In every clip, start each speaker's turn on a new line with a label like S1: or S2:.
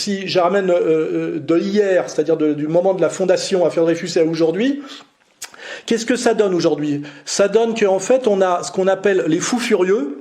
S1: si je ramène de hier, c'est-à-dire du moment de la fondation Affaires Dreyfus à aujourd'hui, qu'est-ce que ça donne aujourd'hui? Ça donne qu'en fait, on a ce qu'on appelle les fous furieux.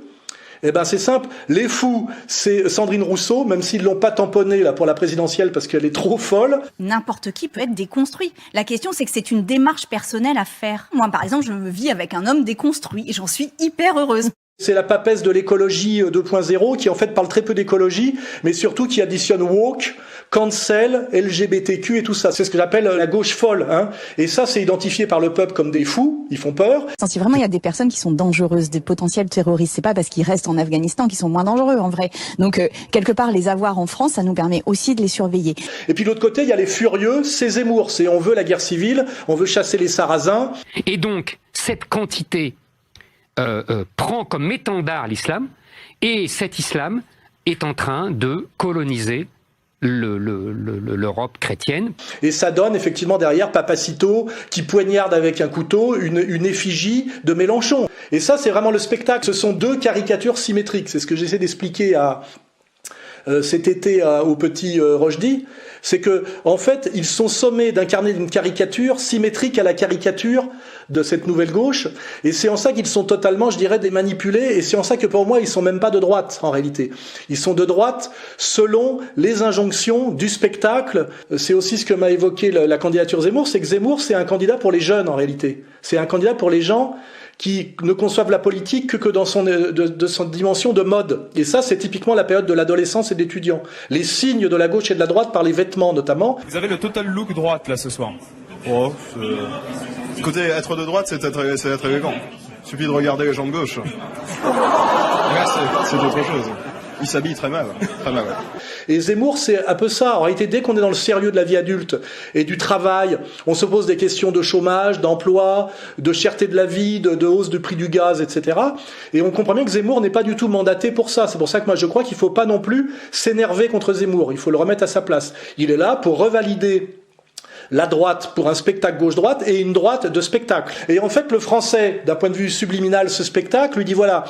S1: Eh ben c'est simple, les fous, c'est Sandrine Rousseau, même s'ils l'ont pas tamponnée là pour la présidentielle parce qu'elle est trop folle.
S2: N'importe qui peut être déconstruit. La question, c'est que c'est une démarche personnelle à faire. Moi, par exemple, je vis avec un homme déconstruit et j'en suis hyper heureuse.
S1: C'est la papesse de l'écologie 2.0 qui en fait parle très peu d'écologie, mais surtout qui additionne woke, cancel, LGBTQ et tout ça. C'est ce que j'appelle la gauche folle. Hein. Et ça, c'est identifié par le peuple comme des fous, ils font peur.
S3: Si vraiment il y a des personnes qui sont dangereuses, des potentiels terroristes, c'est pas parce qu'ils restent en Afghanistan qu'ils sont moins dangereux en vrai. Donc quelque part, les avoir en France, ça nous permet aussi de les surveiller.
S1: Et puis de l'autre côté, il y a les furieux, c'est Zemmour. C'est on veut la guerre civile, on veut chasser les Sarrasins.
S4: Et donc, cette quantité prend comme étendard l'islam, et cet islam est en train de coloniser l'Europe chrétienne.
S1: Et ça donne effectivement derrière Papacito qui poignarde avec un couteau une effigie de Mélenchon. Et ça, c'est vraiment le spectacle. Ce sont deux caricatures symétriques. C'est ce que j'essaie d'expliquer cet été au petit Rochdy. C'est que, en fait, ils sont sommés d'incarner une caricature symétrique à la caricature de cette nouvelle gauche. Et c'est en ça qu'ils sont totalement, je dirais, démanipulés. Et c'est en ça que pour moi, ils sont même pas de droite, en réalité. Ils sont de droite selon les injonctions du spectacle. C'est aussi ce que m'a évoqué la candidature Zemmour. C'est que Zemmour, c'est un candidat pour les jeunes, en réalité. C'est un candidat pour les gens qui ne conçoivent la politique que dans son dimension de mode. Et ça, c'est typiquement la période de l'adolescence et d'étudiants. Les signes de la gauche et de la droite par les vêtements, notamment.
S5: Vous avez le total look droite, là, ce soir.
S6: Oh, écoutez, être de droite, c'est être élégant. Il suffit de regarder les gens de gauche. Là, c'est autre chose. Il s'habille très mal. Très mal, ouais.
S1: Et Zemmour, c'est un peu ça. En réalité, dès qu'on est dans le sérieux de la vie adulte et du travail, on se pose des questions de chômage, d'emploi, de cherté de la vie, de hausse du prix du gaz, etc. Et on comprend bien que Zemmour n'est pas du tout mandaté pour ça. C'est pour ça que moi, je crois qu'il ne faut pas non plus s'énerver contre Zemmour. Il faut le remettre à sa place. Il est là pour revalider la droite pour un spectacle gauche-droite et une droite de spectacle. Et en fait, le français, d'un point de vue subliminal, ce spectacle, lui dit voilà,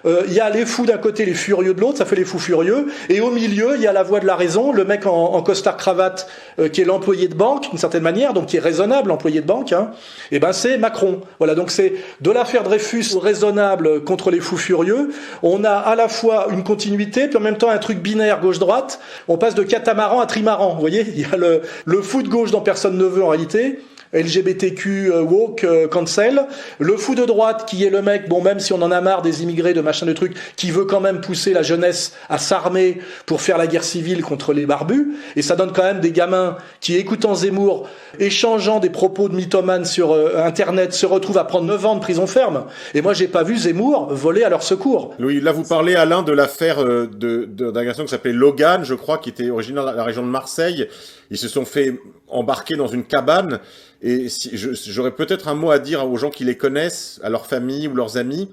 S1: il y a les fous d'un côté, les furieux de l'autre, ça fait les fous furieux, et au milieu, il y a la voix de la raison, le mec en costard-cravate, qui est l'employé de banque, d'une certaine manière, donc qui est raisonnable, l'employé de banque, hein, et ben c'est Macron. Voilà, donc c'est de l'affaire Dreyfus raisonnable contre les fous furieux. On a à la fois une continuité, puis en même temps un truc binaire gauche-droite. On passe de catamaran à trimaran, vous voyez. Il y a le fou de gauche dont personne ne veut en réalité, LGBTQ, woke, cancel. Le fou de droite qui est le mec, bon même si on en a marre des immigrés, de machin de trucs, qui veut quand même pousser la jeunesse à s'armer pour faire la guerre civile contre les barbus. Et ça donne quand même des gamins qui, écoutant Zemmour, échangeant des propos de mythomanes sur Internet, se retrouvent à prendre 9 ans de prison ferme. Et moi j'ai pas vu Zemmour voler à leur secours.
S7: Louis, là vous parlez Alain de l'affaire d'un garçon qui s'appelait Logan, je crois, qui était originaire de la région de Marseille. Ils se sont fait embarquer dans une cabane. Et j'aurais peut-être un mot à dire aux gens qui les connaissent, à leur famille ou leurs amis,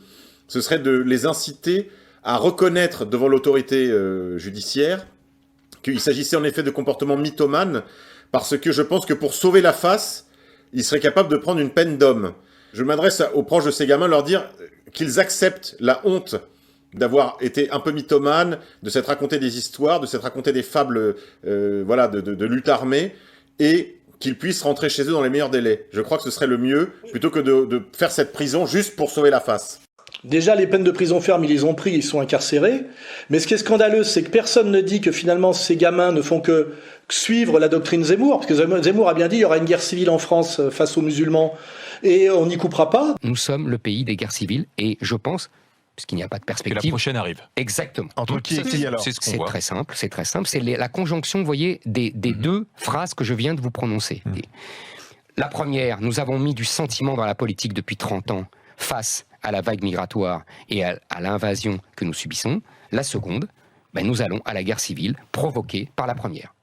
S7: ce serait de les inciter à reconnaître devant l'autorité judiciaire qu'il s'agissait en effet de comportements mythomanes, parce que je pense que pour sauver la face, ils seraient capables de prendre une peine d'homme. Je m'adresse aux proches de ces gamins, leur dire qu'ils acceptent la honte d'avoir été un peu mythomane, de s'être raconté des histoires, de s'être raconté des fables voilà, de lutte armée, et qu'ils puissent rentrer chez eux dans les meilleurs délais. Je crois que ce serait le mieux, plutôt que de faire cette prison juste pour sauver la face.
S1: Déjà, les peines de prison ferme, ils les ont pris, ils sont incarcérés. Mais ce qui est scandaleux, c'est que personne ne dit que finalement ces gamins ne font que suivre la doctrine Zemmour, parce que Zemmour a bien dit qu'il y aura une guerre civile en France face aux musulmans, et on n'y coupera pas.
S4: Nous sommes le pays des guerres civiles, et je pense, puisqu'il n'y a pas de perspective...
S8: Et la prochaine arrive.
S4: Exactement.
S8: Entre qui et qui alors?
S4: C'est très simple, c'est très simple. C'est la conjonction, vous voyez, des deux phrases que je viens de vous prononcer. La première, nous avons mis du sentiment dans la politique depuis 30 ans face à la vague migratoire et à l'invasion que nous subissons. La seconde, nous allons à la guerre civile provoquée par la première.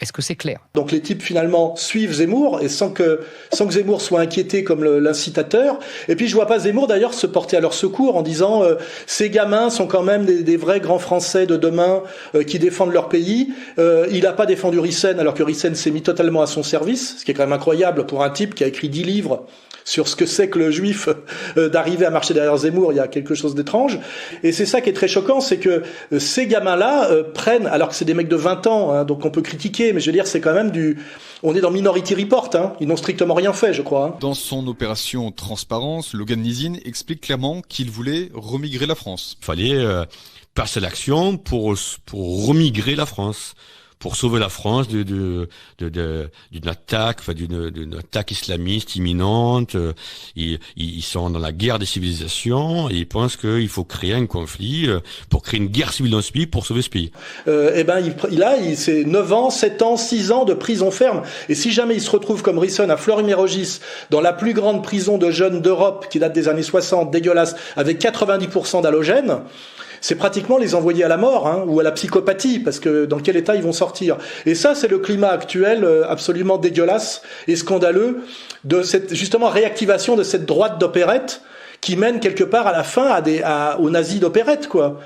S4: Est-ce que c'est clair?
S1: Donc les types finalement suivent Zemmour et sans que Zemmour soit inquiété comme l'incitateur. Et puis je vois pas Zemmour d'ailleurs se porter à leur secours en disant ces gamins sont quand même des vrais grands Français de demain qui défendent leur pays. Il a pas défendu Rissen alors que Rissen s'est mis totalement à son service, ce qui est quand même incroyable pour un type qui a écrit 10 livres sur ce que c'est que le juif d'arriver à marcher derrière Zemmour. Il y a quelque chose d'étrange. Et c'est ça qui est très choquant, c'est que ces gamins-là prennent, alors que c'est des mecs de 20 ans, hein, donc on peut critiquer, mais je veux dire, c'est quand même on est dans Minority Report, hein. Ils n'ont strictement rien fait, je crois. Hein.
S8: Dans son opération Transparence, Logan Nizine explique clairement qu'il voulait remigrer la France.
S9: Il fallait passer à l'action pour remigrer la France, pour sauver la France d'une attaque, d'une attaque islamiste imminente. Ils sont dans la guerre des civilisations et ils pensent qu'il faut créer un conflit pour créer une guerre civile dans ce pays pour sauver ce pays.
S1: C'est 9 ans, 7 ans, 6 ans de prison ferme. Et si jamais il se retrouve comme Risson à Fleury-Mérogis, dans la plus grande prison de jeunes d'Europe qui date des années 60, dégueulasse, avec 90% d'halogène, c'est pratiquement les envoyer à la mort, hein, ou à la psychopathie, parce que dans quel état ils vont sortir. Et ça, c'est le climat actuel absolument dégueulasse et scandaleux de cette, justement, réactivation de cette droite d'opérette qui mène quelque part à la fin aux nazis d'opérette, quoi.